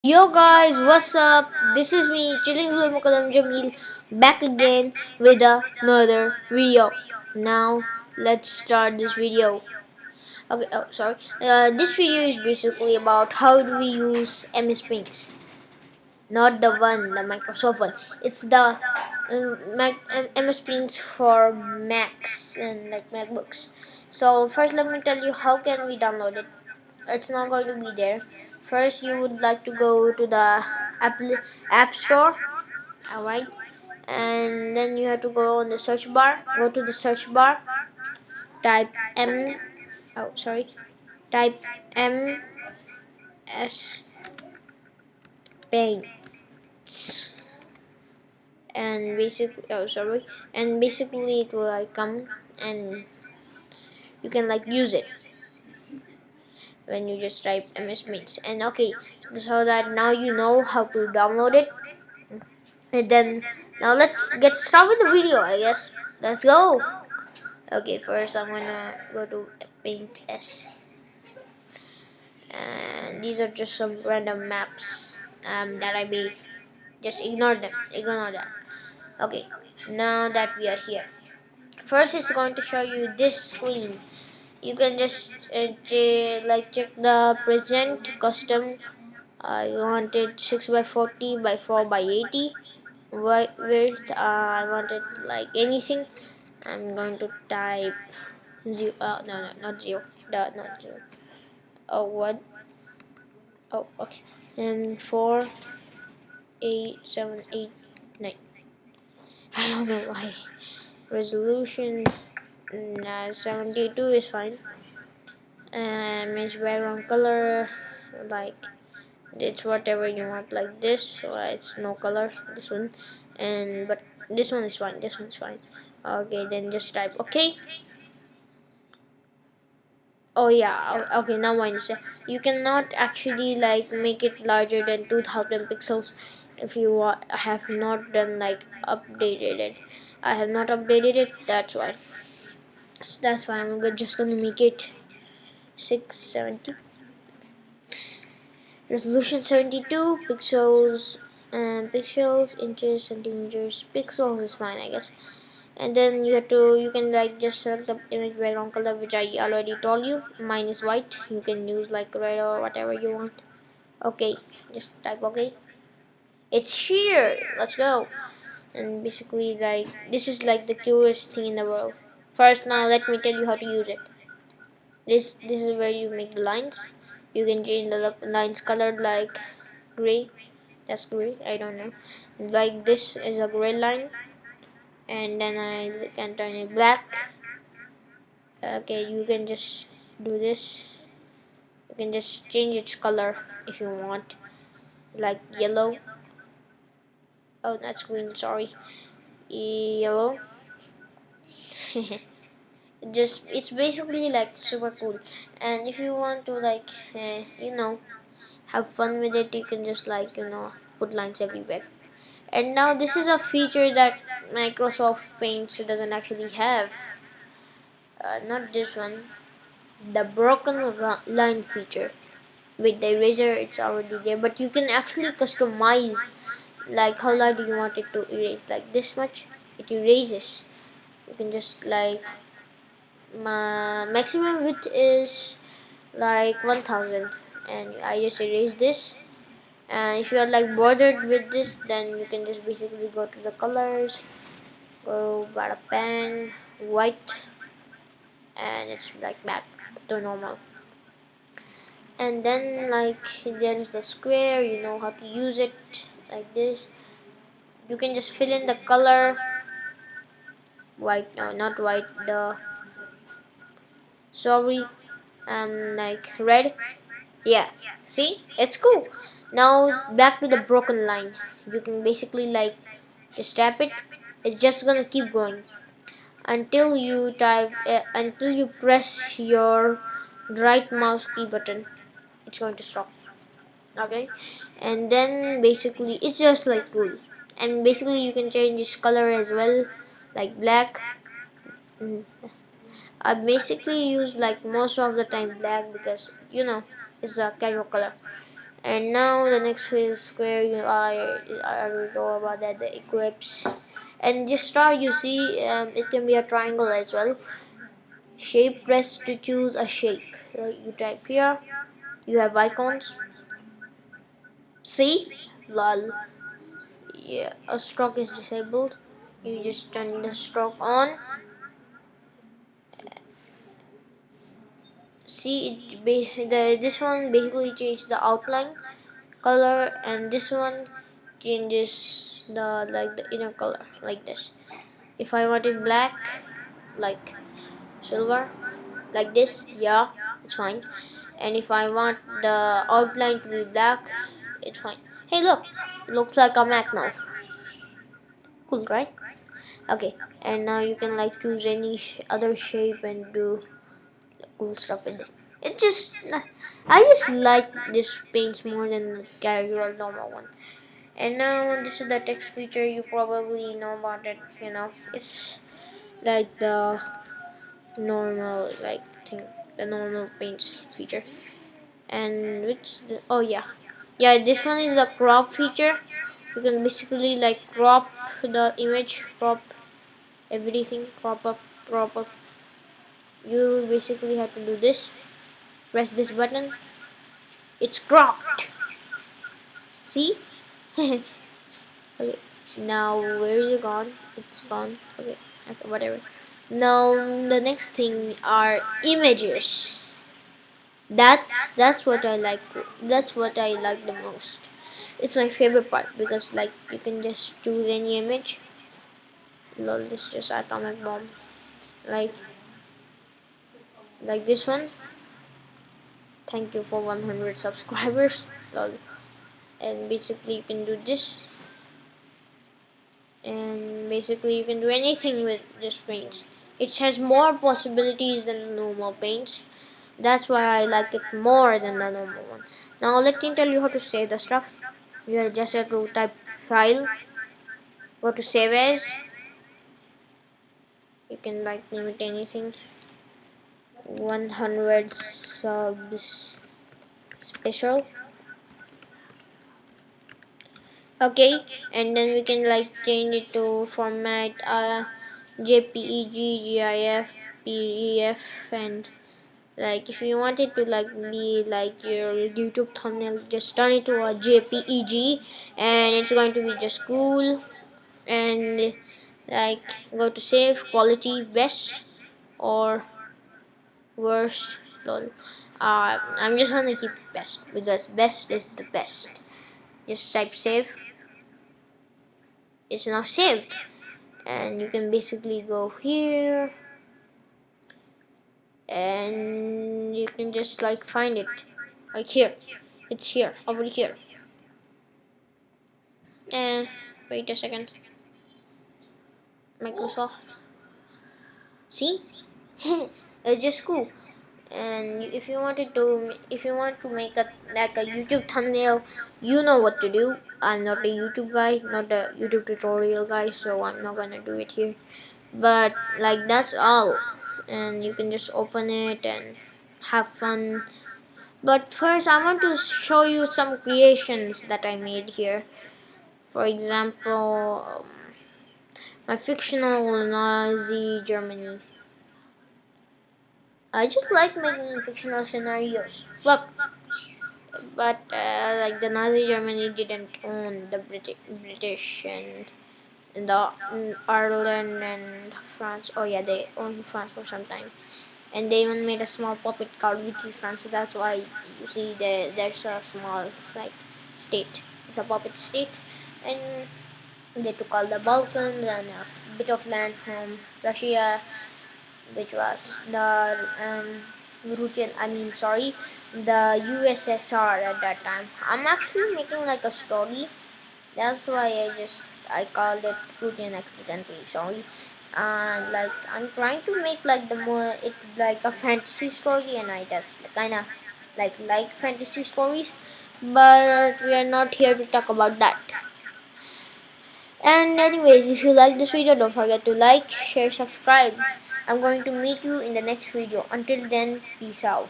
Yo guys, what's up? This is me, chilling with Mukaddam Jamil, back again with another video. Now, let's start this video. Okay, oh sorry. This video is basically about how do we use MS Paint. Not the Microsoft one. It's the MS Paint for Macs and like MacBooks. So first, let me tell you how can we download it. It's not going to be there. First, you would like to go to the app store, alright, and then you have to go on the search bar. Go to the search bar, type type MS Paint, and basically it will like come and you can like use it when you just type MS Paint. And okay, so that now you know how to download it. And then now let's get started with the video, I guess. Let's go. Okay, first I'm gonna go to Paint S, and these are just some random maps that I made. Just ignore them. Ignore that. Okay, now that we are here, first it's going to show you this screen. You can just check the present custom. I want it 6 by 40 by 4 by 80 width. I want it like anything. I'm going to type zero. No, not zero. Not zero. Oh, what? Oh, okay. And 4, 8, 7, 8, 9. I don't know why. Resolution 72 is fine. And match background color like it's whatever you want, like this. So it's no color. This one, and but this one is fine. This one's fine. Okay, then just type okay. Oh yeah, okay, now I understand. You cannot actually like make it larger than 2000 pixels if you have not done like updated it. I have not updated it, that's why. So that's why just gonna make it 670. Resolution 72 pixels, pixels, inches, centimeters, pixels is fine, I guess. And then you can like just select the image background color, which I already told you. Mine is white. You can use like red or whatever you want. Okay, just type okay. It's here. Let's go. And basically like this is like the coolest thing in the world. First, now let me tell you how to use it. This is where you make the lines. You can change the lines colored like gray. That's gray, I don't know. Like this is a gray line, and then I can turn it black. Okay, you can just do this. You can just change its color if you want, like yellow. Oh, that's green, sorry. Yellow. Just it's basically like super cool. And if you want to like have fun with it, you can just like put lines everywhere. And now this is a feature that Microsoft Paint doesn't actually have. Not this one, the broken line feature. With the eraser, it's already there, but you can actually customize like how large do you want it to erase. Like this much, it erases. You can just like my maximum width is like 1000, and I just erase this. And if you are like bothered with this, then you can just basically go to the colors, go bada bang white, and it's like back to normal. And then like there's the square, you know how to use it like this. You can just fill in the color white, no, not white, the sorry, like red. Yeah, see, it's cool. Now back to the broken line. You can basically like just tap it. It's just gonna keep going until you until you press your right mouse key button. It's going to stop. Okay, and then basically it's just like cool. And basically you can change its color as well, like black. Mm. I basically use like most of the time black because it's a casual color. And now the next is square. I already know about that. The equips, and just star. You see, it can be a triangle as well. Shape, press to choose a shape. You type here. You have icons. See, lol. Yeah, a stroke is disabled. You just turn the stroke on. See, this one basically changed the outline color, and this one changes the inner color like this. If I want it black, like silver, like this, yeah, it's fine. And if I want the outline to be black, it's fine. Hey, look, it looks like a Mac now. Cool, right? Okay, and now you can like choose any other shape and do cool stuff with it. It just, I just like this paints more than the casual normal one. And now this is the text feature. You probably know about it. It's like the normal thing, the normal paints feature. And oh yeah, this one is the crop feature. You can basically like crop the image, crop everything, crop up. You basically have to do this. Press this button. It's cropped. See? Okay. Now where is it gone? It's gone. Okay. Okay. Whatever. Now the next thing are images. That's what I like. That's what I like the most. It's my favorite part because like you can just choose any image. Lol, this is just atomic bomb. Like like this one. Thank you for 100 subscribers. Lol. And basically you can do this, and basically you can do anything with this paint. It has more possibilities than the normal paints. That's why I like it more than the normal one. Now let me tell you how to save the stuff. You just have to type file, go to save as. You can like name it anything. 100 subs special. Okay, and then we can like change it to format JPEG, GIF, PDF, and like if you want it to like be like your YouTube thumbnail, just turn it to a JPEG, and it's going to be just cool. And like go to save, quality best or worst. Lol. I'm just gonna keep best because best is the best. Just type save. It's now saved, and you can basically go here and you can just like find it like here. It's here, over here. And wait a second. Microsoft. See? It's just cool. And if you want to make a like a YouTube thumbnail, you know what to do. I'm not a YouTube guy, not a YouTube tutorial guy, so I'm not gonna do it here. But like that's all, and you can just open it and have fun. But first I want to show you some creations that I made here. For example, my fictional Nazi Germany. I just like making fictional scenarios. Look, but like the Nazi Germany didn't own the British and Ireland and France. Oh yeah, they owned France for some time, and they even made a small puppet called Vichy France. So that's why you see there's a small like state. It's a puppet state, and they took all the Balkans and a bit of land from Russia, which was the the USSR at that time. I'm actually making like a story. That's why I called it Putin accidentally. Sorry. And like I'm trying to make like the more it like a fantasy story, and I just kind of like fantasy stories, but we are not here to talk about that. And anyways, if you like this video, don't forget to like, share, subscribe. I'm going to meet you in the next video. Until then, peace out.